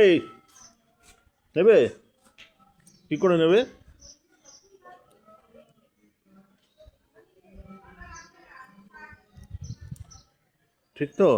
এই নেবে কি করে নেবে? ঠিক তো?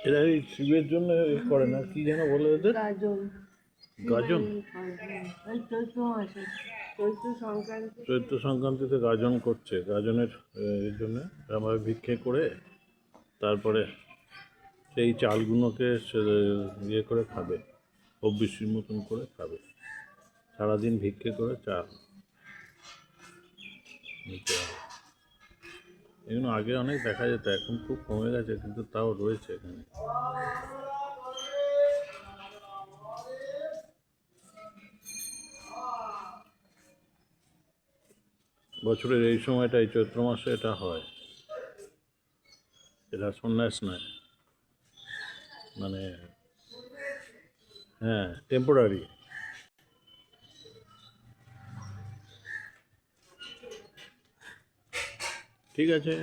এরা এই শিবের জন্য করে না, কি যেন বলে ওদের? গাজন। গাজন? সংক্রান্তি। চৈত্র সংক্রান্তিতে গাজন করছে, গাজনের এর জন্য আমরা ভিক্ষে করে তারপরে সেই চালগুলোকে ইয়ে করে খাবে, হব্বিসির মতন করে খাবে। সারাদিন ভিক্ষে করে চাল নিতে হবে। এগুলো আগে অনেক দেখা যেত, এখন খুব কমে গেছে, কিন্তু তাও রয়েছে এখানে। বছরের এই সময়টা, এই চৈত্র মাসে এটা হয়। এটা সন্ন্যাস নয়, মানে হ্যাঁ, টেম্পোরারি। ঠিক আছে।